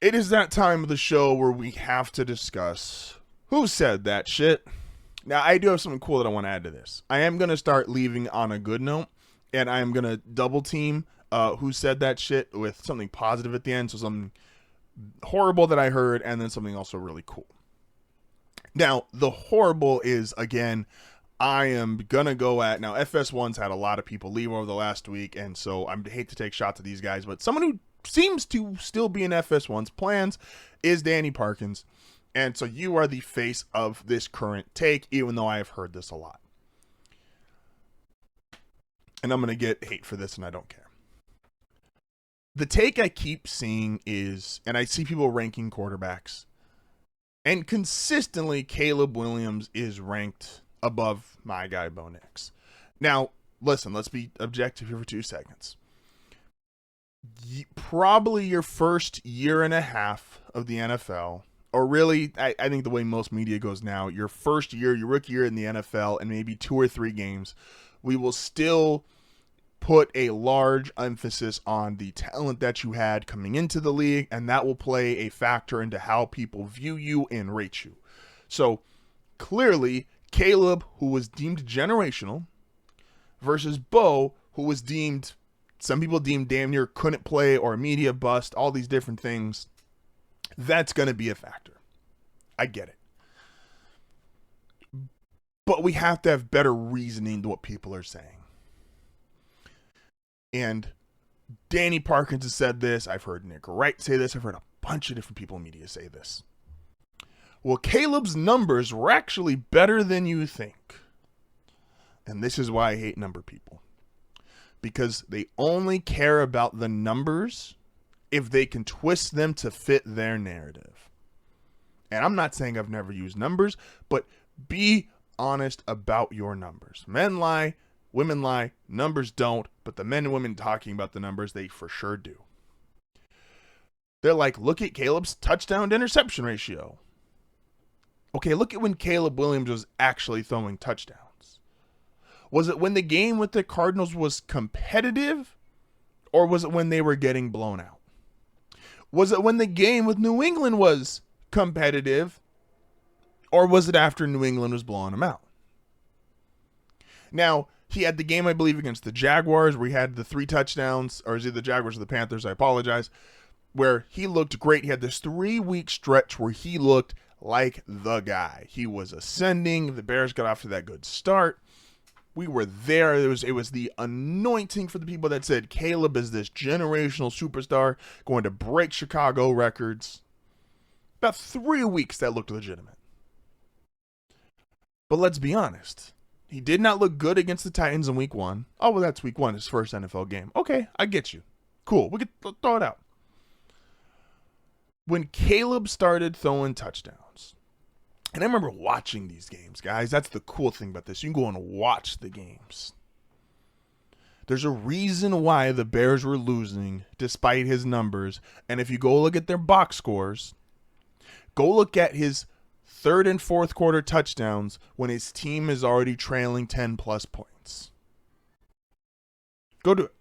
It is that time of the show where we have to discuss who said that shit. Now, I do have something cool that I want to add to this. I am going to start leaving on a good note, and I am going to double team who said that shit with something positive at the end. So something horrible that I heard, and then something also really cool. Now, the horrible is, again, I am going to go at... Now, FS1's had a lot of people leave over the last week, and so I hate to take shots at these guys, but someone who seems to still be in FS1's plans is Danny Parkins. And so you are the face of this current take, even though I have heard this a lot. And I'm going to get hate for this, and I don't care. The take I keep seeing is, and I see people ranking quarterbacks, and consistently Caleb Williams is ranked above my guy Bo Nix. Now, listen, let's be objective here for 2 seconds. Probably your first year and a half of the NFL, or really, I think the way most media goes now, your first year, your rookie year in the NFL, and maybe 2 or 3 games, we will still put a large emphasis on the talent that you had coming into the league, and that will play a factor into how people view you and rate you. So, clearly, Caleb, who was deemed generational, versus Bo, who was deemed... Some people deem damn near couldn't play or media bust, all these different things. That's going to be a factor. I get it. But we have to have better reasoning to what people are saying. And Danny Parkins has said this. I've heard Nick Wright say this. I've heard a bunch of different people in media say this. Well, Caleb's numbers were actually better than you think. And this is why I hate number people. Because they only care about the numbers if they can twist them to fit their narrative. And I'm not saying I've never used numbers, but be honest about your numbers. Men lie, women lie, numbers don't, but the men and women talking about the numbers, they for sure do. They're like, look at Caleb's touchdown to interception ratio. Okay, look at when Caleb Williams was actually throwing touchdowns. Was it when the game with the Cardinals was competitive, or was it when they were getting blown out? Was it when the game with New England was competitive, or was it after New England was blowing them out? Now, he had the game, I believe, against the Jaguars, where he had the 3 touchdowns, or is it the Jaguars or the Panthers? I apologize, where he looked great. He had this 3-week stretch where he looked like the guy. He was ascending. The Bears got off to that good start. We were there. It was the anointing for the people that said Caleb is this generational superstar going to break Chicago records. About 3 weeks that looked legitimate. But let's be honest. He did not look good against the Titans in week 1. Oh, well, that's week 1, his first NFL game. Okay, I get you. Cool. We could throw it out. When Caleb started throwing touchdowns, and I remember watching these games, guys. That's the cool thing about this. You can go and watch the games. There's a reason why the Bears were losing despite his numbers. And if you go look at their box scores, go look at his 3rd and 4th quarter touchdowns when his team is already trailing 10 plus points. Go do it.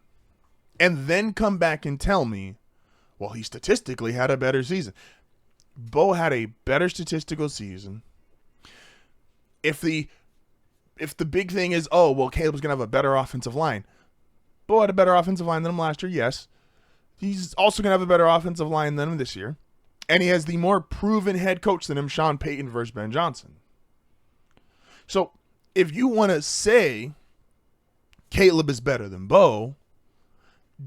And then come back and tell me, well, he statistically had a better season. Bo had a better statistical season. If the big thing is, oh, well, Caleb's going to have a better offensive line. Bo had a better offensive line than him last year, yes. He's also going to have a better offensive line than him this year. And he has the more proven head coach than him, Sean Payton versus Ben Johnson. So if you want to say Caleb is better than Bo,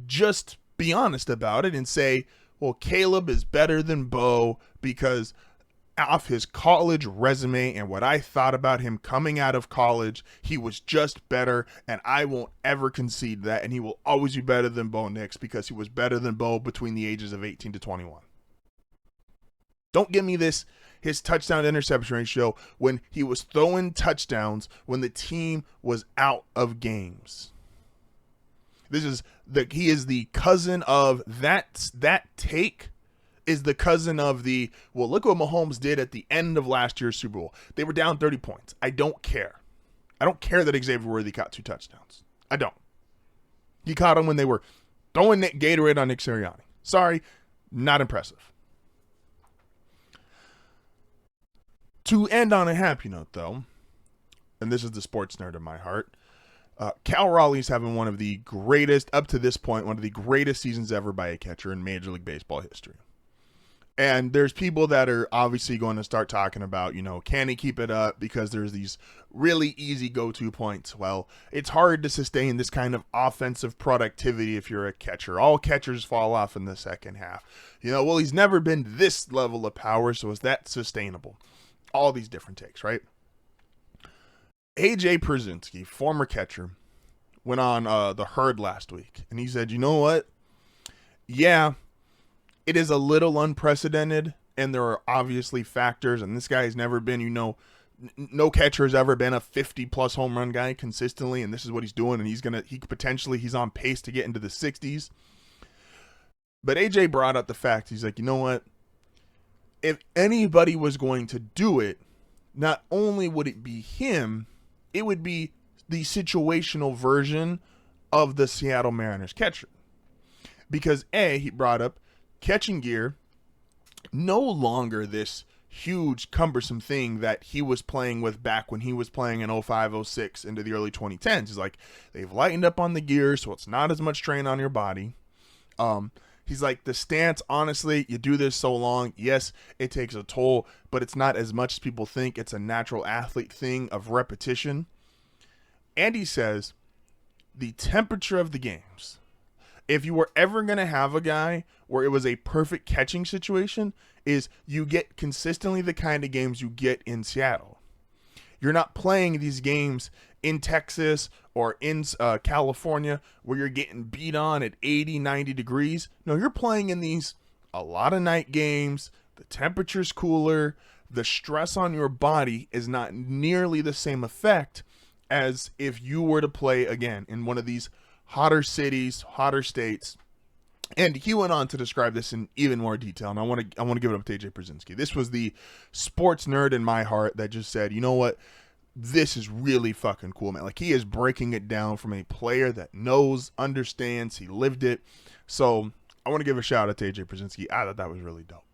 just be honest about it and say, well, Caleb is better than Bo because off his college resume and what I thought about him coming out of college, he was just better, and I won't ever concede that, and he will always be better than Bo Nix because he was better than Bo between the ages of 18 to 21. Don't give me his touchdown to interception ratio when he was throwing touchdowns when the team was out of games. He is the cousin of that take is the cousin of the, well, look what Mahomes did at the end of last year's Super Bowl. They were down 30 points. I don't care. I don't care that Xavier Worthy caught 2 touchdowns. I don't. He caught them when they were throwing Gatorade on Nick Sirianni. Sorry, not impressive. To end on a happy note, though, and this is the sports nerd in my heart, Cal Raleigh's having one of the greatest, up to this point, one of the greatest seasons ever by a catcher in Major League Baseball history. And there's people that are obviously going to start talking about, can he keep it up? Because there's these really easy go-to points. Well, it's hard to sustain this kind of offensive productivity if you're a catcher. All catchers fall off in the second half. Well, he's never been this level of power, so is that sustainable? All these different takes, right? AJ Pierzynski, former catcher, went on the Herd last week, and he said, you know what? Yeah, it is a little unprecedented, and there are obviously factors, and this guy's never been, no catcher has ever been a 50-plus home run guy consistently, and this is what he's doing, and he's on pace to get into the 60s. But AJ brought up the fact, he's like, you know what? If anybody was going to do it, not only would it be him, it would be the situational version of the Seattle Mariners catcher. Because he brought up catching gear, no longer this huge cumbersome thing that he was playing with back when he was playing in 05, 06 into the early 2010s. He's like, they've lightened up on the gear, so it's not as much strain on your body. He's like, the stance, honestly, you do this so long, yes, it takes a toll, but it's not as much as people think. It's a natural athlete thing of repetition. And he says, the temperature of the games, if you were ever going to have a guy where it was a perfect catching situation, is you get consistently the kind of games you get in Seattle. You're not playing these games in Texas or in California where you're getting beat on at 80, 90 degrees. No, you're playing in these a lot of night games. The temperature's cooler. The stress on your body is not nearly the same effect as if you were to play, again, in one of these hotter cities, hotter states. And he went on to describe this in even more detail, and I want to give it up to AJ Pierzynski. This was the sports nerd in my heart that just said, you know what? This is really fucking cool, man. Like, he is breaking it down from a player that knows, understands, he lived it. So I want to give a shout out to AJ Pierzynski. I thought that was really dope.